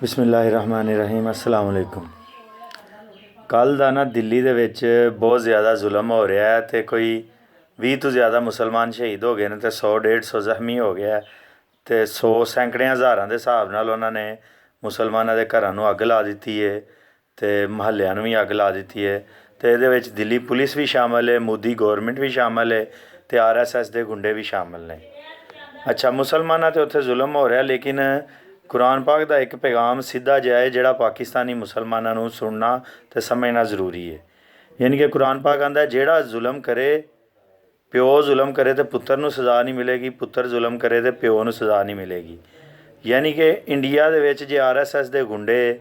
ਬਿਸਮਿਲ੍ਲਾਹਿਰਰਹਿਮਾਨਿਰਰਹੀਮ अस्सलाम वालेकुम। ਕੱਲ੍ਹ ਦਾ ਨਾ ਦਿੱਲੀ ਦੇ ਵਿੱਚ ਬਹੁਤ ਜ਼ਿਆਦਾ ਜ਼ੁਲਮ ਹੋ ਰਿਹਾ ਹੈ ਅਤੇ ਕੋਈ 20 ਤੋਂ ਜ਼ਿਆਦਾ ਮੁਸਲਮਾਨ ਸ਼ਹੀਦ ਹੋ ਗਏ ਨੇ ਅਤੇ 100-150 ਜ਼ਖਮੀ ਹੋ ਗਿਆ ਅਤੇ 100 ਸੈਂਕੜਿਆਂ ਹਜ਼ਾਰਾਂ ਦੇ ਹਿਸਾਬ ਨਾਲ ਉਹਨਾਂ ਨੇ ਮੁਸਲਮਾਨਾਂ ਦੇ ਘਰਾਂ ਨੂੰ ਅੱਗ ਲਾ ਦਿੱਤੀ ਹੈ ਅਤੇ ਮੁਹੱਲਿਆਂ ਨੂੰ ਵੀ ਅੱਗ ਲਾ ਦਿੱਤੀ ਹੈ ਅਤੇ ਇਹਦੇ ਵਿੱਚ ਦਿੱਲੀ ਪੁਲਿਸ ਵੀ ਸ਼ਾਮਲ ਹੈ, ਮੋਦੀ ਗੌਰਮੈਂਟ ਵੀ ਸ਼ਾਮਲ ਹੈ ਅਤੇ RSS ਦੇ ਗੁੰਡੇ ਵੀ ਸ਼ਾਮਲ ਨੇ। ਅੱਛਾ, ਮੁਸਲਮਾਨਾਂ 'ਤੇ ਉੱਥੇ ਜ਼ੁਲਮ ਹੋ ਰਿਹਾ, ਲੇਕਿਨ ਕੁਰਾਨ ਪਾਕ ਦਾ ਇੱਕ ਪੈਗਾਮ ਸਿੱਧਾ ਜਿਹਾ ਹੈ ਜਿਹੜਾ ਪਾਕਿਸਤਾਨੀ ਮੁਸਲਮਾਨਾਂ ਨੂੰ ਸੁਣਨਾ ਅਤੇ ਸਮਝਣਾ ਜ਼ਰੂਰੀ ਹੈ। ਯਾਨੀ ਕਿ ਕੁਰਾਨ ਪਾਕ ਆਂਦਾ ਜਿਹੜਾ ਜ਼ੁਲਮ ਕਰੇ, ਪਿਓ ਜ਼ੁਲਮ ਕਰੇ ਤਾਂ ਪੁੱਤਰ ਨੂੰ ਸਜ਼ਾ ਨਹੀਂ ਮਿਲੇਗੀ, ਪੁੱਤਰ ਜ਼ੁਲਮ ਕਰੇ ਤਾਂ ਪਿਓ ਨੂੰ ਸਜ਼ਾ ਨਹੀਂ ਮਿਲੇਗੀ। ਯਾਨੀ ਕਿ ਇੰਡੀਆ ਦੇ ਵਿੱਚ ਜੇ RSS ਦੇ ਗੁੰਡੇ,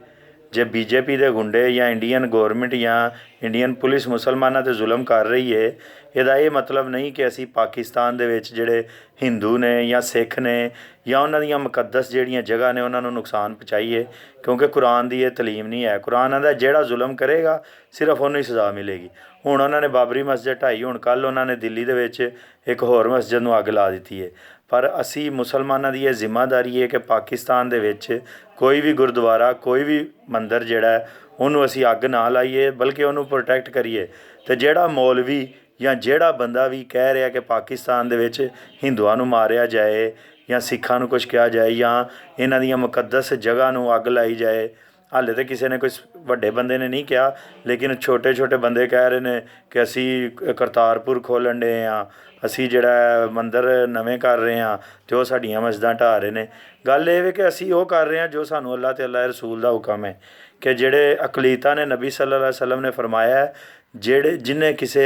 ਜੇ BJP ਦੇ ਗੁੰਡੇ ਜਾਂ ਇੰਡੀਅਨ ਗੌਰਮੈਂਟ ਜਾਂ ਇੰਡੀਅਨ ਪੁਲਿਸ ਮੁਸਲਮਾਨਾਂ 'ਤੇ ਜ਼ੁਲਮ ਕਰ ਰਹੀ ਹੈ, ਇਹਦਾ ਇਹ ਮਤਲਬ ਨਹੀਂ ਕਿ ਅਸੀਂ ਪਾਕਿਸਤਾਨ ਦੇ ਵਿੱਚ ਜਿਹੜੇ ਹਿੰਦੂ ਨੇ ਜਾਂ ਸਿੱਖ ਨੇ ਜਾਂ ਉਹਨਾਂ ਦੀਆਂ ਮੁਕੱਦਸ ਜਿਹੜੀਆਂ ਜਗ੍ਹਾ ਨੇ ਉਹਨਾਂ ਨੂੰ ਨੁਕਸਾਨ ਪਹੁੰਚਾਈਏ, ਕਿਉਂਕਿ ਕੁਰਾਨ ਦੀ ਇਹ ਤਲੀਮ ਨਹੀਂ ਹੈ। ਕੁਰਾਨ ਆਂਦਾ ਜਿਹੜਾ ਜ਼ੁਲਮ ਕਰੇਗਾ ਸਿਰਫ ਉਹਨੂੰ ਹੀ ਸਜ਼ਾ ਮਿਲੇਗੀ। ਹੁਣ ਉਹਨਾਂ ਨੇ ਬਾਬਰੀ ਮਸਜਿਦ ਢਾਈ, ਹੁਣ ਕੱਲ੍ਹ ਉਹਨਾਂ ਨੇ ਦਿੱਲੀ ਦੇ ਵਿੱਚ ਇੱਕ ਹੋਰ ਮਸਜਿਦ ਨੂੰ ਅੱਗ ਲਾ ਦਿੱਤੀ ਹੈ। ਪਰ ਅਸੀਂ ਮੁਸਲਮਾਨਾਂ ਦੀ ਇਹ ਜ਼ਿੰਮੇਵਾਰੀ ਹੈ ਕਿ ਪਾਕਿਸਤਾਨ ਦੇ ਵਿੱਚ ਕੋਈ ਵੀ ਗੁਰਦੁਆਰਾ, ਕੋਈ ਵੀ ਮੰਦਰ ਜਿਹੜਾ ਹੈ ਉਹਨੂੰ ਅਸੀਂ ਅੱਗ ਨਾ ਲਾਈਏ, ਬਲਕਿ ਉਹਨੂੰ ਪ੍ਰੋਟੈਕਟ ਕਰੀਏ। ਅਤੇ ਜਿਹੜਾ ਮੌਲਵੀ ਜਾਂ ਜਿਹੜਾ ਬੰਦਾ ਵੀ ਕਹਿ ਰਿਹਾ ਕਿ ਪਾਕਿਸਤਾਨ ਦੇ ਵਿੱਚ ਹਿੰਦੂਆਂ ਨੂੰ ਮਾਰਿਆ ਜਾਏ ਜਾਂ ਸਿੱਖਾਂ ਨੂੰ ਕੁਛ ਕਿਹਾ ਜਾਏ ਜਾਂ ਇਹਨਾਂ ਦੀਆਂ ਮੁਕੱਦਸ ਜਗ੍ਹਾ ਨੂੰ ਅੱਗ ਲਾਈ ਜਾਏ, ਹਾਲੇ ਤਾਂ ਕਿਸੇ ਨੇ ਕੋਈ ਵੱਡੇ ਬੰਦੇ ਨੇ ਨਹੀਂ ਕਿਹਾ, ਲੇਕਿਨ ਛੋਟੇ ਛੋਟੇ ਬੰਦੇ ਕਹਿ ਰਹੇ ਨੇ ਕਿ ਅਸੀਂ ਕਰਤਾਰਪੁਰ ਖੋਲ੍ਹਣ ਡੇ ਹਾਂ, ਅਸੀਂ ਜਿਹੜਾ ਮੰਦਰ ਨਵੇਂ ਕਰ ਰਹੇ ਹਾਂ ਅਤੇ ਉਹ ਸਾਡੀਆਂ ਮਸਜਿਦਾਂ ਢਾਹ ਰਹੇ ਨੇ। ਗੱਲ ਇਹ ਹੈ ਕਿ ਅਸੀਂ ਉਹ ਕਰ ਰਹੇ ਹਾਂ ਜੋ ਸਾਨੂੰ ਅੱਲਾਹ ਅਤੇ ਅੱਲਾਹ ਦੇ ਰਸੂਲ ਦਾ ਹੁਕਮ ਹੈ, ਕਿ ਜਿਹੜੇ ਅਕਲੀਤਾਂ ਨੇ, ਨਬੀ ਸੱਲੱਲਾਹੁ ਅਲੈਹਿ ਵਸੱਲਮ ਨੇ ਫਰਮਾਇਆ, ਜਿਹਨੇ ਕਿਸੇ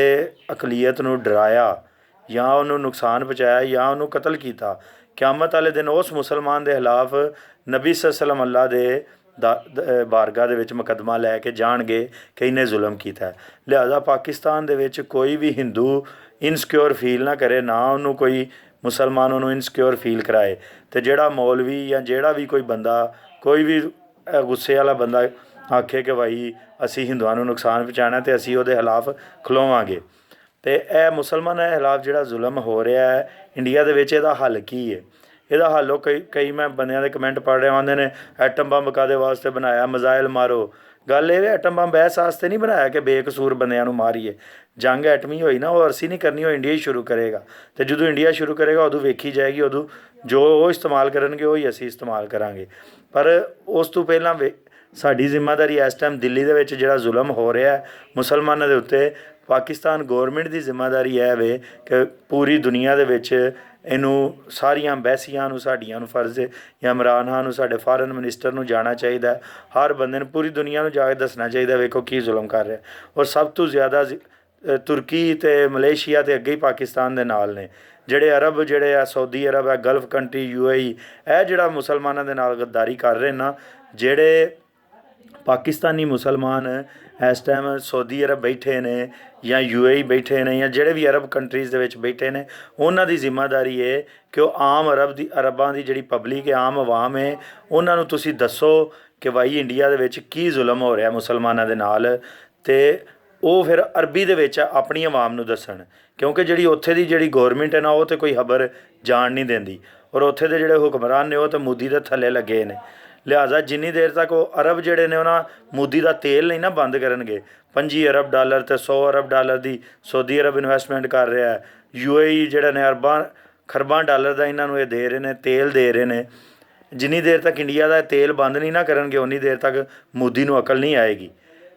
ਅਕਲੀਅਤ ਨੂੰ ਡਰਾਇਆ ਜਾਂ ਉਹਨੂੰ ਨੁਕਸਾਨ ਪਹੁੰਚਾਇਆ ਜਾਂ ਉਹਨੂੰ ਕਤਲ ਕੀਤਾ, ਕਿਆਮਤ ਵਾਲੇ ਦਿਨ ਉਸ ਮੁਸਲਮਾਨ ਦੇ ਖਿਲਾਫ ਨਬੀ ਸੱਲੱਲਾਹੁ ਅਲੈਹਿ ਵਸੱਲਮ ਅੱਲਾਹ ਦੇ ਬਾਰਗਾਹ ਦੇ ਵਿੱਚ ਮੁਕੱਦਮਾ ਲੈ ਕੇ ਜਾਣਗੇ ਕਿ ਇਹਨੇ ਜ਼ੁਲਮ ਕੀਤਾ। ਲਿਹਾਜ਼ਾ ਪਾਕਿਸਤਾਨ ਦੇ ਵਿੱਚ ਕੋਈ ਵੀ ਹਿੰਦੂ ਇਨਸਿਕਿਉਰ ਫੀਲ ਨਾ ਕਰੇ, ਨਾ ਉਹਨੂੰ ਕੋਈ ਮੁਸਲਮਾਨ ਉਹਨੂੰ ਇਨਸਿਕਿਉਰ ਫੀਲ ਕਰਾਏ। ਅਤੇ ਜਿਹੜਾ ਮੌਲਵੀ ਜਾਂ ਜਿਹੜਾ ਵੀ ਕੋਈ ਬੰਦਾ, ਕੋਈ ਵੀ ਗੁੱਸੇ ਵਾਲਾ ਬੰਦਾ ਆਖੇ ਕਿ ਭਾਈ ਅਸੀਂ ਹਿੰਦੂਆਂ ਨੂੰ ਨੁਕਸਾਨ ਪਹੁੰਚਾਉਣਾ ਅਤੇ ਅਸੀਂ ਉਹਦੇ ਖਿਲਾਫ ਖਲੋਵਾਂਗੇ। ਅਤੇ ਇਹ ਮੁਸਲਮਾਨਾਂ ਦੇ ਖਿਲਾਫ ਜਿਹੜਾ ਜ਼ੁਲਮ ਹੋ ਰਿਹਾ ਹੈ ਇੰਡੀਆ ਦੇ ਵਿੱਚ, ਇਹਦਾ ਹੱਲ ਕੀ ਹੈ? ਇਹਦਾ ਹੱਲ ਉਹ ਕਈ ਮੈਂ ਬੰਦਿਆਂ ਦੇ ਕਮੈਂਟ ਪੜ੍ਹ ਰਿਹਾ, ਆਉਂਦੇ ਨੇ ਐਟਮ ਬੰਬ ਕਾਹਦੇ ਵਾਸਤੇ ਬਣਾਇਆ, ਮਜ਼ਾਇਲ ਮਾਰੋ। ਗੱਲ ਇਹ ਐਟਮ ਬੰਬ ਇਸ ਵਾਸਤੇ ਨਹੀਂ ਬਣਾਇਆ ਕਿ ਬੇਕਸੂਰ ਬੰਦਿਆਂ ਨੂੰ ਮਾਰੀਏ। ਜੰਗ ਐਟਮੀ ਹੋਈ ਨਾ, ਉਹ ਅਸੀਂ ਨਹੀਂ ਕਰਨੀ, ਉਹ ਇੰਡੀਆ ਹੀ ਸ਼ੁਰੂ ਕਰੇਗਾ। ਅਤੇ ਜਦੋਂ ਇੰਡੀਆ ਸ਼ੁਰੂ ਕਰੇਗਾ ਉਦੋਂ ਵੇਖੀ ਜਾਏਗੀ, ਉਦੋਂ ਜੋ ਉਹ ਇਸਤੇਮਾਲ ਕਰਨਗੇ ਉਹੀ ਅਸੀਂ ਇਸਤੇਮਾਲ ਕਰਾਂਗੇ। ਪਰ ਉਸ ਤੋਂ ਪਹਿਲਾਂ ਸਾਡੀ ਜ਼ਿੰਮੇਵਾਰੀ ਇਸ ਟਾਈਮ ਦਿੱਲੀ ਦੇ ਵਿੱਚ ਜਿਹੜਾ ਜ਼ੁਲਮ ਹੋ ਰਿਹਾ ਮੁਸਲਮਾਨਾਂ ਦੇ ਉੱਤੇ, ਪਾਕਿਸਤਾਨ ਗੌਰਮੈਂਟ ਦੀ ਜ਼ਿੰਮੇਵਾਰੀ ਇਹ ਵੇ ਕਿ ਪੂਰੀ ਦੁਨੀਆ ਦੇ ਵਿੱਚ ਇਹਨੂੰ ਸਾਰੀਆਂ ਐਮਬੈਸੀਆਂ ਨੂੰ, ਸਾਡੀਆਂ ਨੂੰ ਫਰਜ਼ ਹੈ, ਜਾਂ ਇਮਰਾਨ ਖਾਨ ਨੂੰ, ਸਾਡੇ ਫਾਰਨ ਮਿਨਿਸਟਰ ਨੂੰ ਜਾਣਾ ਚਾਹੀਦਾ, ਹਰ ਬੰਦੇ ਨੂੰ, ਪੂਰੀ ਦੁਨੀਆ ਨੂੰ ਜਾ ਕੇ ਦੱਸਣਾ ਚਾਹੀਦਾ ਵੇਖੋ ਕੀ ਜ਼ੁਲਮ ਕਰ ਰਿਹਾ। ਔਰ ਸਭ ਤੋਂ ਜ਼ਿਆਦਾ ਤੁਰਕੀ ਅਤੇ ਮਲੇਸ਼ੀਆ ਅਤੇ ਅੱਗੇ ਹੀ ਪਾਕਿਸਤਾਨ ਦੇ ਨਾਲ ਨੇ। ਜਿਹੜੇ ਅਰਬ, ਜਿਹੜੇ ਆ ਸਾਊਦੀ ਅਰਬ ਹੈ, ਗਲਫ ਕੰਟਰੀ, UAE, ਇਹ ਜਿਹੜਾ ਮੁਸਲਮਾਨਾਂ ਦੇ ਨਾਲ ਗੱਦਾਰੀ ਕਰ ਰਹੇ ਨਾ, ਜਿਹੜੇ ਪਾਕਿਸਤਾਨੀ ਮੁਸਲਮਾਨ ਇਸ ਟਾਈਮ ਸਾਊਦੀ ਅਰਬ ਬੈਠੇ ਨੇ ਜਾਂ UAE ਬੈਠੇ ਨੇ ਜਾਂ ਜਿਹੜੇ ਵੀ ਅਰਬ ਕੰਟਰੀਜ਼ ਦੇ ਵਿੱਚ ਬੈਠੇ ਨੇ, ਉਹਨਾਂ ਦੀ ਜ਼ਿੰਮੇਵਾਰੀ ਹੈ ਕਿ ਉਹ ਆਮ ਅਰਬਾਂ ਦੀ ਜਿਹੜੀ ਪਬਲਿਕ ਹੈ, ਆਮ ਆਵਾਮ ਹੈ, ਉਹਨਾਂ ਨੂੰ ਤੁਸੀਂ ਦੱਸੋ ਕਿ ਭਾਈ ਇੰਡੀਆ ਦੇ ਵਿੱਚ ਕੀ ਜ਼ੁਲਮ ਹੋ ਰਿਹਾ ਮੁਸਲਮਾਨਾਂ ਦੇ ਨਾਲ, ਅਤੇ ਉਹ ਫਿਰ ਅਰਬੀ ਦੇ ਵਿੱਚ ਆਪਣੀ ਆਵਾਮ ਨੂੰ ਦੱਸਣ। ਕਿਉਂਕਿ ਜਿਹੜੀ ਉੱਥੇ ਦੀ ਜਿਹੜੀ ਗੌਰਮੈਂਟ ਹੈ ਨਾ, ਉਹ ਤਾਂ ਕੋਈ ਖਬਰ ਜਾਣ ਨਹੀਂ ਦਿੰਦੀ, ਔਰ ਉੱਥੇ ਦੇ ਜਿਹੜੇ ਹੁਕਮਰਾਨ ਨੇ ਉਹ ਤਾਂ ਮੋਦੀ ਦੇ ਥੱਲੇ ਲੱਗੇ ਨੇ। ਲਿਹਾਜ਼ਾ ਜਿੰਨੀ ਦੇਰ ਤੱਕ ਉਹ ਅਰਬ ਜਿਹੜੇ ਨੇ ਉਹਨਾਂ ਮੋਦੀ ਦਾ ਤੇਲ ਨਹੀਂ ਨਾ ਬੰਦ ਕਰਨਗੇ, 25 ਅਰਬ ਡਾਲਰ ਅਤੇ 100 ਅਰਬ ਡਾਲਰ ਦੀ ਸਾਊਦੀ ਅਰਬ ਇਨਵੈਸਟਮੈਂਟ ਕਰ ਰਿਹਾ ਹੈ, UAE ਜਿਹੜੇ ਨੇ ਅਰਬਾਂ ਖਰਬਾਂ ਡਾਲਰ ਦਾ ਇਹਨਾਂ ਨੂੰ ਇਹ ਦੇ ਰਹੇ ਨੇ, ਤੇਲ ਦੇ ਰਹੇ ਨੇ। ਜਿੰਨੀ ਦੇਰ ਤੱਕ ਇੰਡੀਆ ਦਾ ਤੇਲ ਬੰਦ ਨਹੀਂ ਨਾ ਕਰਨਗੇ, ਉਨੀ ਦੇਰ ਤੱਕ ਮੋਦੀ ਨੂੰ ਅਕਲ ਨਹੀਂ ਆਏਗੀ।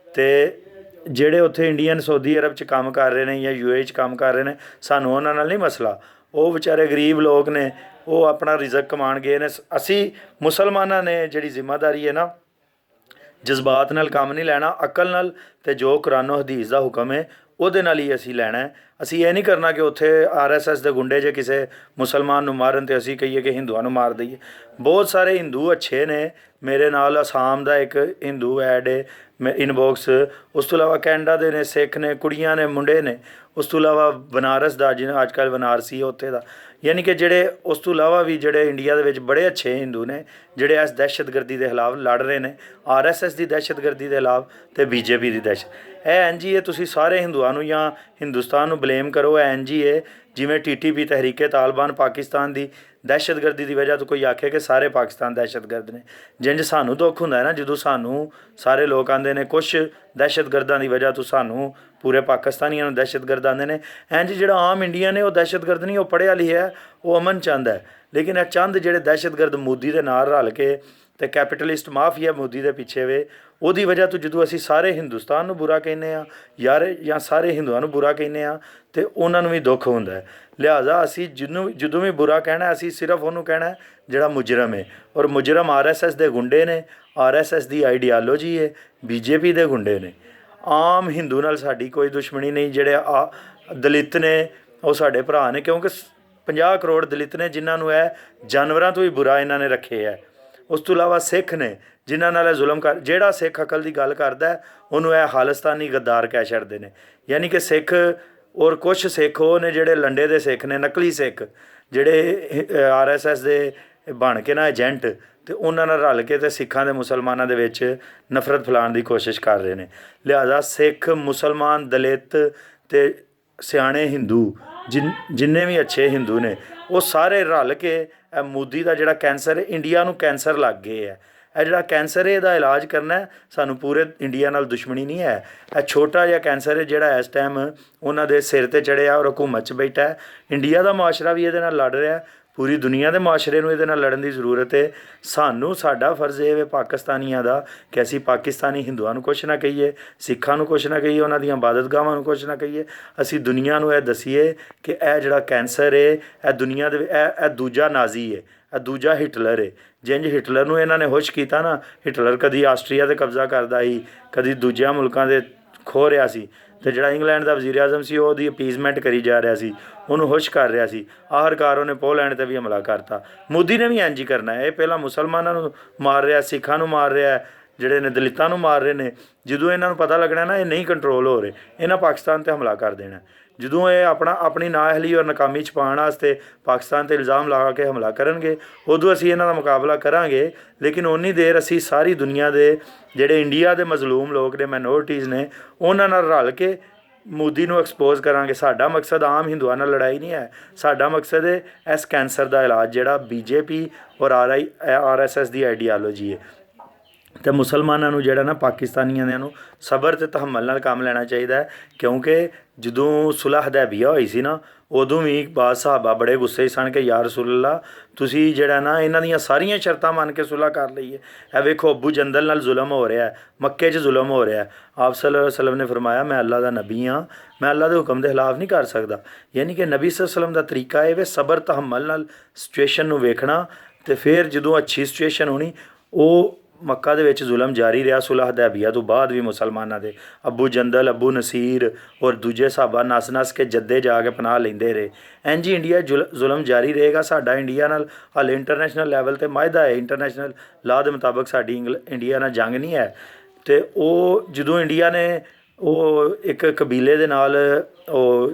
ਅਤੇ ਜਿਹੜੇ ਉੱਥੇ ਇੰਡੀਅਨ ਸਾਊਦੀ ਅਰਬ 'ਚ ਕੰਮ ਕਰ ਰਹੇ ਨੇ ਜਾਂ UAE 'ਚ ਕੰਮ ਕਰ ਰਹੇ ਨੇ, ਸਾਨੂੰ ਉਹਨਾਂ ਨਾਲ ਨਹੀਂ ਮਸਲਾ, ਉਹ ਵਿਚਾਰੇ ਗਰੀਬ ਲੋਕ ਨੇ, ਉਹ ਆਪਣਾ ਰਿਜ਼ਕ ਕਮਾਉਣ ਗਏ ਨੇ। ਅਸੀਂ ਮੁਸਲਮਾਨਾਂ ਨੇ ਜਿਹੜੀ ਜ਼ਿੰਮੇਵਾਰੀ ਹੈ ਨਾ, ਜਜ਼ਬਾਤ ਨਾਲ ਕੰਮ ਨਹੀਂ ਲੈਣਾ, ਅਕਲ ਨਾਲ, ਅਤੇ ਜੋ ਕੁਰਾਨੋ ਹਦੀਸ ਦਾ ਹੁਕਮ ਹੈ ਉਹਦੇ ਨਾਲ ਹੀ ਅਸੀਂ ਲੈਣਾ। ਅਸੀਂ ਇਹ ਨਹੀਂ ਕਰਨਾ ਕਿ ਉੱਥੇ RSS ਦੇ ਗੁੰਡੇ ਜੇ ਕਿਸੇ ਮੁਸਲਮਾਨ ਨੂੰ ਮਾਰਨ ਅਤੇ ਅਸੀਂ ਕਹੀਏ ਕਿ ਹਿੰਦੂਆਂ ਨੂੰ ਮਾਰ ਦਈਏ। ਬਹੁਤ ਸਾਰੇ ਹਿੰਦੂ ਅੱਛੇ ਨੇ, ਮੇਰੇ ਨਾਲ ਅਸਾਮ ਦਾ ਇੱਕ ਹਿੰਦੂ ਐਡ ਹੈ ਇਨਬੋਕਸ, ਉਸ ਤੋਂ ਇਲਾਵਾ ਕੈਨੇਡਾ ਦੇ ਨੇ, ਸਿੱਖ ਨੇ, ਕੁੜੀਆਂ ਨੇ, ਮੁੰਡੇ ਨੇ, ਉਸ ਤੋਂ ਇਲਾਵਾ ਬਨਾਰਸ ਦਾ, ਜਿਹਨੇ ਅੱਜ ਕੱਲ੍ਹ ਬਨਾਰਸੀ ਹੈ ਉੱਥੇ ਦਾ, ਯਾਨੀ ਕਿ ਜਿਹੜੇ ਉਸ ਤੋਂ ਇਲਾਵਾ ਵੀ ਜਿਹੜੇ ਇੰਡੀਆ ਦੇ ਵਿੱਚ ਬੜੇ ਅੱਛੇ ਹਿੰਦੂ ਨੇ ਜਿਹੜੇ ਇਸ ਦਹਿਸ਼ਤਗਰਦੀ ਦੇ ਖਿਲਾਫ ਲੜ ਰਹੇ ਨੇ, RSS ਦੀ ਦਹਿਸ਼ਤਗਰਦੀ ਦੇ ਖਿਲਾਫ ਅਤੇ BJP ਦੀ ਦਹਿਸ਼ਤ। ਇਹ ਇੰਝ ਹੀ ਹੈ, ਤੁਸੀਂ ਸਾਰੇ ਹਿੰਦੂਆਂ ਨੂੰ ਜਾਂ ਹਿੰਦੁਸਤਾਨ ਨੂੰ ਬਲੇਮ ਕਰੋ ਇੰਝ ਹੀ ਹੈ ਜਿਵੇਂ TTP ਤਹਿਰੀਕੇ ਤਾਲਿਬਾਨ ਪਾਕਿਸਤਾਨ ਦੀ ਦਹਿਸ਼ਤਗਰਦੀ ਦੀ ਵਜ੍ਹਾ ਤੋਂ ਕੋਈ ਆਖੇ ਕਿ ਸਾਰੇ ਪਾਕਿਸਤਾਨ ਦਹਿਸ਼ਤਗਰਦ ਨੇ। ਜਿੰਝ ਸਾਨੂੰ ਦੁੱਖ ਹੁੰਦਾ ਹੈ ਨਾ ਜਦੋਂ ਸਾਨੂੰ ਸਾਰੇ ਲੋਕ ਆਉਂਦੇ ਨੇ ਕੁਛ ਦਹਿਸ਼ਤਗਰਦਾਂ ਦੀ ਵਜ੍ਹਾ ਤੋਂ ਸਾਨੂੰ ਪੂਰੇ ਪਾਕਿਸਤਾਨੀਆਂ ਨੂੰ ਦਹਿਸ਼ਤਗਰਦ ਆਉਂਦੇ ਨੇ, ਇੰਝ ਜਿਹੜਾ ਆਮ ਇੰਡੀਆ ਨੇ ਉਹ ਦਹਿਸ਼ਤਗਰਦ ਨਹੀਂ, ਉਹ ਪੜ੍ਹਿਆ ਲਿਖਿਆ, ਉਹ ਅਮਨ ਚਾਹੁੰਦਾ ਹੈ। ਲੇਕਿਨ ਇਹ ਚੰਦ ਜਿਹੜੇ ਦਹਿਸ਼ਤਗਰਦ ਮੋਦੀ ਦੇ ਨਾਲ ਰਲ ਕੇ ਤੇ ਕੈਪੀਟਲਿਸਟ ਮਾਫੀਆ ਮੋਦੀ ਦੇ ਪਿੱਛੇ ਵੇ, ਉਹਦੀ ਵਜ੍ਹਾ ਤੋਂ ਜਦੋਂ ਅਸੀਂ ਸਾਰੇ ਹਿੰਦੁਸਤਾਨ ਨੂੰ ਬੁਰਾ ਕਹਿੰਦੇ ਹਾਂ ਜਾਂ ਸਾਰੇ ਹਿੰਦੂਆਂ ਨੂੰ ਬੁਰਾ ਕਹਿੰਦੇ ਹਾਂ ਤੇ ਉਹਨਾਂ ਨੂੰ ਵੀ ਦੁੱਖ ਹੁੰਦਾ ਹੈ। ਲਿਹਾਜ਼ਾ ਅਸੀਂ ਜਦੋਂ ਵੀ ਬੁਰਾ ਕਹਿਣਾ ਅਸੀਂ ਸਿਰਫ ਉਹਨੂੰ ਕਹਿਣਾ ਜਿਹੜਾ ਮੁਜਰਮ ਹੈ, ਔਰ ਮੁਜਰਮ RSS ਦੇ ਗੁੰਡੇ ਨੇ, RSS ਦੀ ਆਈਡੀਆਲੋਜੀ ਹੈ, BJP ਦੇ ਗੁੰਡੇ ਨੇ। ਆਮ ਹਿੰਦੂ ਨਾਲ ਸਾਡੀ ਕੋਈ ਦੁਸ਼ਮਣੀ ਨਹੀਂ। ਜਿਹੜੇ ਦਲਿਤ ਨੇ ਉਹ ਸਾਡੇ ਭਰਾ ਨੇ, ਕਿਉਂਕਿ 50 ਕਰੋੜ ਦਲਿਤ ਨੇ ਜਿਨ੍ਹਾਂ ਨੂੰ ਇਹ ਜਾਨਵਰਾਂ ਤੋਂ ਵੀ ਬੁਰਾ ਇਹਨਾਂ ਨੇ ਰੱਖੇ ਹੈ। ਉਸ ਤੋਂ ਇਲਾਵਾ ਸਿੱਖ ਨੇ ਜਿਨ੍ਹਾਂ ਨਾਲ ਇਹ ਜ਼ੁਲਮ ਜਿਹੜਾ ਸਿੱਖ ਅਕਲ ਦੀ ਗੱਲ ਕਰਦਾ ਉਹਨੂੰ ਇਹ ਖਾਲਿਸਤਾਨੀ ਗੱਦਾਰ ਕਹਿ ਛੱਡਦੇ ਨੇ। ਯਾਨੀ ਕਿ ਸਿੱਖ ਔਰ ਕੁਛ ਸਿੱਖ ਉਹ ਨੇ ਜਿਹੜੇ ਲੰਡੇ ਦੇ ਸਿੱਖ ਨੇ, ਨਕਲੀ ਸਿੱਖ ਜਿਹੜੇ RSS ਦੇ ਬਣ ਕੇ ਨਾ ਏਜੰਟ, ਤੇ ਉਹਨਾਂ ਨਾਲ ਰਲ ਕੇ ਤੇ ਸਿੱਖਾਂ ਦੇ ਮੁਸਲਮਾਨਾਂ ਦੇ ਵਿੱਚ ਨਫ਼ਰਤ ਫੈਲਾਉਣ ਦੀ ਕੋਸ਼ਿਸ਼ ਕਰ ਰਹੇ ਨੇ। ਲਿਹਾਜ਼ਾ ਸਿੱਖ, ਮੁਸਲਮਾਨ, ਦਲਿਤ ਤੇ ਸਿਆਣੇ ਹਿੰਦੂ ਜਿੰਨੇ ਵੀ ਅੱਛੇ ਹਿੰਦੂ ਨੇ ਉਹ ਸਾਰੇ ਰਲ ਕੇ ਇਹ ਮੋਦੀ ਦਾ ਜਿਹੜਾ ਕੈਂਸਰ, ਇੰਡੀਆ ਨੂੰ ਕੈਂਸਰ ਲੱਗ ਗਏ ਹੈ। ਇਹ ਜਿਹੜਾ ਕੈਂਸਰ ਹੈ ਇਹਦਾ ਇਲਾਜ ਕਰਨਾ, ਸਾਨੂੰ ਪੂਰੇ ਇੰਡੀਆ ਨਾਲ ਦੁਸ਼ਮਣੀ ਨਹੀਂ ਹੈ। ਇਹ ਛੋਟਾ ਜਿਹਾ ਕੈਂਸਰ ਹੈ ਜਿਹੜਾ ਇਸ ਟਾਈਮ ਉਹਨਾਂ ਦੇ ਸਿਰ 'ਤੇ ਚੜ੍ਹਿਆ ਔਰ ਹਕੂਮਤ 'ਚ ਬੈਠਾ ਹੈ। ਇੰਡੀਆ ਦਾ ਮੁਆਸ਼ਰਾ ਵੀ ਇਹਦੇ ਨਾਲ ਲੜ ਰਿਹਾ, ਪੂਰੀ ਦੁਨੀਆ ਦੇ ਮੁਆਸ਼ਰੇ ਨੂੰ ਇਹਦੇ ਨਾਲ ਲੜਨ ਦੀ ਜ਼ਰੂਰਤ ਹੈ। ਸਾਨੂੰ ਸਾਡਾ ਫਰਜ਼ ਇਹ ਹੈ ਪਾਕਿਸਤਾਨੀਆਂ ਦਾ ਕਿ ਅਸੀਂ ਪਾਕਿਸਤਾਨੀ ਹਿੰਦੂਆਂ ਨੂੰ ਕੁਛ ਨਾ ਕਹੀਏ, ਸਿੱਖਾਂ ਨੂੰ ਕੁਛ ਨਾ ਕਹੀਏ, ਉਹਨਾਂ ਦੀਆਂ ਇਬਾਦਤਗਾਹਾਂ ਨੂੰ ਕੁਛ ਨਾ ਕਹੀਏ। ਅਸੀਂ ਦੁਨੀਆ ਨੂੰ ਇਹ ਦਸੀਏ ਕਿ ਇਹ ਜਿਹੜਾ ਕੈਂਸਰ ਹੈ ਇਹ ਦੁਨੀਆ ਦੇ ਇਹ ਦੂਜਾ ਨਾਜ਼ੀ ਹੈ, ਇਹ ਦੂਜਾ ਹਿਟਲਰ ਹੈ। ਜਿੰਝ ਹਿਟਲਰ ਨੂੰ ਇਹਨਾਂ ਨੇ ਹੁਸ਼ ਕੀਤਾ ਨਾ, ਹਿਟਲਰ ਕਦੀ ਆਸਟਰੀਆ 'ਤੇ ਕਬਜ਼ਾ ਕਰਦਾ ਸੀ, ਕਦੀ ਦੂਜਿਆਂ ਮੁਲਕਾਂ ਦੇ ਖੋਹ ਰਿਹਾ ਸੀ, ਅਤੇ ਜਿਹੜਾ ਇੰਗਲੈਂਡ ਦਾ ਵਜ਼ੀਰ ਆਜ਼ਮ ਸੀ ਉਹ ਉਹਦੀ ਅਪੀਜ਼ਮੈਂਟ ਕਰੀ ਜਾ ਰਿਹਾ ਸੀ, ਉਹਨੂੰ ਹੁਸ਼ ਕਰ ਰਿਹਾ ਸੀ। ਆਖਰਕਾਰ ਉਹਨੇ ਪੋਲੈਂਡ 'ਤੇ ਵੀ ਹਮਲਾ ਕਰਤਾ। ਮੋਦੀ ਨੇ ਵੀ ਇੰਝ ਹੀ ਕਰਨਾ ਹੈ। ਇਹ ਪਹਿਲਾਂ ਮੁਸਲਮਾਨਾਂ ਨੂੰ ਮਾਰ ਰਿਹਾ, ਸਿੱਖਾਂ ਨੂੰ ਮਾਰ ਰਿਹਾ, ਜਿਹੜੇ ਨੇ ਦਲਿਤਾਂ ਨੂੰ ਮਾਰ ਰਹੇ ਨੇ। ਜਦੋਂ ਇਹਨਾਂ ਨੂੰ ਪਤਾ ਲੱਗਣਾ ਨਾ ਇਹ ਨਹੀਂ ਕੰਟਰੋਲ ਹੋ ਰਹੇ, ਇਹਨਾਂ ਪਾਕਿਸਤਾਨ 'ਤੇ ਹਮਲਾ ਕਰ ਦੇਣਾ। ਜਦੋਂ ਇਹ ਆਪਣੀ ਨਾਅਹਲੀ ਔਰ ਨਾਕਾਮੀ ਛੁਪਾਉਣ ਵਾਸਤੇ ਪਾਕਿਸਤਾਨ 'ਤੇ ਇਲਜ਼ਾਮ ਲਾ ਕੇ ਹਮਲਾ ਕਰਨਗੇ, ਉਦੋਂ ਅਸੀਂ ਇਹਨਾਂ ਦਾ ਮੁਕਾਬਲਾ ਕਰਾਂਗੇ। ਲੇਕਿਨ ਓਨੀ ਦੇਰ ਅਸੀਂ ਸਾਰੀ ਦੁਨੀਆ ਦੇ ਜਿਹੜੇ ਇੰਡੀਆ ਦੇ ਮਜ਼ਲੂਮ ਲੋਕ ਨੇ, ਮਾਈਨੋਰਟੀਜ਼ ਨੇ, ਉਹਨਾਂ ਨਾਲ ਰਲ ਕੇ ਮੋਦੀ ਨੂੰ ਐਕਸਪੋਜ਼ ਕਰਾਂਗੇ। ਸਾਡਾ ਮਕਸਦ ਆਮ ਹਿੰਦੂਆਂ ਨਾਲ ਲੜਾਈ ਨਹੀਂ ਹੈ, ਸਾਡਾ ਮਕਸਦ ਹੈ ਇਸ ਕੈਂਸਰ ਦਾ ਇਲਾਜ ਜਿਹੜਾ BJP ਔਰ RSS ਦੀ ਆਈਡੀਆਲੋਜੀ ਹੈ। ਅਤੇ ਮੁਸਲਮਾਨਾਂ ਨੂੰ ਜਿਹੜਾ ਨਾ ਪਾਕਿਸਤਾਨੀਆਂ ਨੂੰ ਸਬਰ ਅਤੇ ਤਹੱਮਲ ਨਾਲ ਕੰਮ ਲੈਣਾ ਚਾਹੀਦਾ ਹੈ, ਕਿਉਂਕਿ ਜਦੋਂ ਸੁਲਹ ਹੁਦੈਬੀਆ ਹੋਈ ਸੀ ਨਾ ਉਦੋਂ ਵੀ ਬਾਜ਼ ਸਾਹਬਾ ਬੜੇ ਗੁੱਸੇ ਸਨ ਕਿ ਯਾ ਰਸੂਲ ਅੱਲਾ ਤੁਸੀਂ ਜਿਹੜਾ ਨਾ ਇਹਨਾਂ ਦੀਆਂ ਸਾਰੀਆਂ ਸ਼ਰਤਾਂ ਮੰਨ ਕੇ ਸੁਲਹ ਕਰ ਲਈਏ। ਇਹ ਵੇਖੋ ਅਬੂ ਜੰਦਲ ਨਾਲ ਜ਼ੁਲਮ ਹੋ ਰਿਹਾ, ਮੱਕੇ 'ਚ ਜ਼ੁਲਮ ਹੋ ਰਿਹਾ। ਆਪ ਸੱਲੱਲਾਹੁ ਅਲੈਹਿ ਵਸੱਲਮ ਨੇ ਫਰਮਾਇਆ ਮੈਂ ਅੱਲਾ ਦਾ ਨਬੀ ਹਾਂ, ਮੈਂ ਅੱਲਾ ਦੇ ਹੁਕਮ ਦੇ ਖਿਲਾਫ ਨਹੀਂ ਕਰ ਸਕਦਾ। ਯਾਨੀ ਕਿ ਨਬੀ ਸੱਲੱਲਾਹੁ ਅਲੈਹਿ ਵਸੱਲਮ ਦਾ ਤਰੀਕਾ ਇਹ ਵੇ ਸਬਰ ਤਹੱਮਲ ਨਾਲ ਸਿਚੁਏਸ਼ਨ ਨੂੰ ਵੇਖਣਾ, ਅਤੇ ਫਿਰ ਜਦੋਂ ਅੱਛੀ ਸਿਚੁਏਸ਼ਨ ਹੋਣੀ। ਉਹ ਮੱਕਾ ਦੇ ਵਿੱਚ ਜ਼ੁਲਮ ਜਾਰੀ ਰਿਹਾ ਸੁਲਹ ਹੁਦੈਬੀਆ ਤੋਂ ਬਾਅਦ ਵੀ ਮੁਸਲਮਾਨਾਂ ਦੇ। ਅਬੂ ਜੰਦਲ, ਅਬੂ ਨਸੀਰ ਔਰ ਦੂਜੇ ਸਾਹਬਾ ਨਸ ਕੇ ਜੱਦੇ ਜਾ ਕੇ ਪਨਾਹ ਲੈਂਦੇ ਰਹੇ। ਇੰਝ ਇੰਡੀਆ ਜ਼ੁਲਮ ਜਾਰੀ ਰਹੇਗਾ। ਸਾਡਾ ਇੰਡੀਆ ਨਾਲ ਹਾਲੇ ਇੰਟਰਨੈਸ਼ਨਲ ਲੈਵਲ 'ਤੇ ਮਾਹਿਦਾ ਹੈ, ਇੰਟਰਨੈਸ਼ਨਲ ਲਾਅ ਦੇ ਮੁਤਾਬਕ ਸਾਡੀ ਇੰਡੀਆ ਨਾਲ ਜੰਗ ਨਹੀਂ ਹੈ। ਅਤੇ ਉਹ ਜਦੋਂ ਇੰਡੀਆ ਨੇ ਉਹ ਇੱਕ ਕਬੀਲੇ ਦੇ ਨਾਲ ਉਹ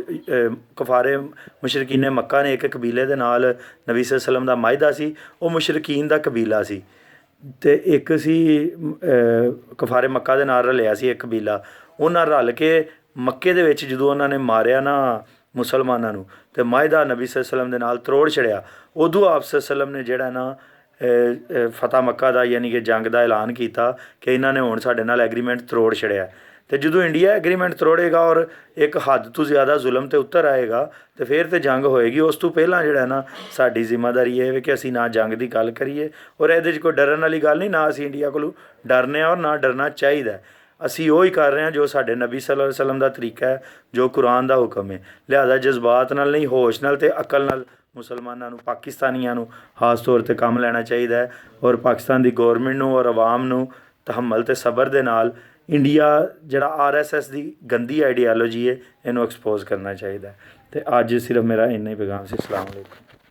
ਕੁਫਾਰੇ ਮੁਸ਼ਰਕੀਨ ਮੱਕਾ ਨੇ ਇੱਕ ਕਬੀਲੇ ਦੇ ਨਾਲ ਨਬੀ ਸੱਲੱਲਾਹੁ ਅਲੈਹਿ ਵਸੱਲਮ ਦਾ ਮਾਹਿਦਾ ਸੀ, ਉਹ ਮੁਸ਼ਰਕੀਨ ਦਾ ਕਬੀਲਾ ਸੀ, ਅਤੇ ਇੱਕ ਸੀ ਕੁਫਾਰੇ ਮੱਕਾ ਦੇ ਨਾਲ ਰਲਿਆ ਸੀ ਇੱਕ ਕਬੀਲਾ। ਉਹਨਾਂ ਰਲ ਕੇ ਮੱਕੇ ਦੇ ਵਿੱਚ ਜਦੋਂ ਉਹਨਾਂ ਨੇ ਮਾਰਿਆ ਨਾ ਮੁਸਲਮਾਨਾਂ ਨੂੰ, ਅਤੇ ਮਾਹਿਦਾ ਨਬੀ ਸੱਲੱਲਾਹੁ ਅਲੈਹਿ ਵਸੱਲਮ ਦੇ ਨਾਲ ਤਰੋੜ ਛੜਿਆ। ਉਦੋਂ ਆਪ ਸੱਲੱਲਾਹੁ ਅਲੈਹਿ ਵਸੱਲਮ ਨੇ ਜਿਹੜਾ ਨਾ ਫਤਹ ਮੱਕਾ ਦਾ ਯਾਨੀ ਕਿ ਜੰਗ ਦਾ ਐਲਾਨ ਕੀਤਾ ਕਿ ਇਹਨਾਂ ਨੇ ਹੁਣ ਸਾਡੇ ਨਾਲ ਐਗਰੀਮੈਂਟ ਤਰੋੜ ਛੜਿਆ। ਅਤੇ ਜਦੋਂ ਇੰਡੀਆ ਐਗਰੀਮੈਂਟ ਤਰੋੜੇਗਾ ਔਰ ਇੱਕ ਹੱਦ ਤੋਂ ਜ਼ਿਆਦਾ ਜ਼ੁਲਮ 'ਤੇ ਉੱਤਰ ਆਏਗਾ ਅਤੇ ਫਿਰ ਤਾਂ ਜੰਗ ਹੋਏਗੀ। ਉਸ ਤੋਂ ਪਹਿਲਾਂ ਜਿਹੜਾ ਨਾ ਸਾਡੀ ਜ਼ਿੰਮੇਵਾਰੀ ਇਹ ਹੈ ਕਿ ਅਸੀਂ ਨਾ ਜੰਗ ਦੀ ਗੱਲ ਕਰੀਏ, ਔਰ ਇਹਦੇ 'ਚ ਕੋਈ ਡਰਨ ਵਾਲੀ ਗੱਲ ਨਹੀਂ। ਨਾ ਅਸੀਂ ਇੰਡੀਆ ਕੋਲੋਂ ਡਰਨੇ ਹਾਂ ਔਰ ਨਾ ਡਰਨਾ ਚਾਹੀਦਾ। ਅਸੀਂ ਉਹ ਹੀ ਕਰ ਰਹੇ ਹਾਂ ਜੋ ਸਾਡੇ ਨਬੀ ਸੱਲੱਲਾਹੁ ਅਲੈਹਿ ਵਸੱਲਮ ਦਾ ਤਰੀਕਾ ਹੈ, ਜੋ ਕੁਰਾਨ ਦਾ ਹੁਕਮ ਹੈ। ਲਿਹਾਜ਼ਾ ਜਜ਼ਬਾਤ ਨਾਲ ਨਹੀਂ, ਹੋਸ਼ ਨਾਲ ਅਤੇ ਅਕਲ ਨਾਲ ਮੁਸਲਮਾਨਾਂ ਨੂੰ, ਪਾਕਿਸਤਾਨੀਆਂ ਨੂੰ ਖਾਸ ਤੌਰ 'ਤੇ ਕੰਮ ਲੈਣਾ ਚਾਹੀਦਾ ਹੈ। ਔਰ ਪਾਕਿਸਤਾਨ ਦੀ ਗੌਰਮੈਂਟ ਨੂੰ ਔਰ ਆਵਾਮ ਨੂੰ ਤਹੱਮਲ ਅਤੇ ਸਬਰ ਦੇ ਨਾਲ ਇੰਡੀਆ ਜਿਹੜਾ RSS ਦੀ ਗੰਦੀ ਆਈਡੀਆਲੋਜੀ ਹੈ ਇਹਨੂੰ ਐਕਸਪੋਜ਼ ਕਰਨਾ ਚਾਹੀਦਾ ਹੈ। ਅਤੇ ਅੱਜ ਸਿਰਫ ਮੇਰਾ ਇੰਨਾ ਹੀ ਪੈਗਾਮ ਸੀ। ਅਸਲਾਮ ਵਾਲੇਕੁਮ।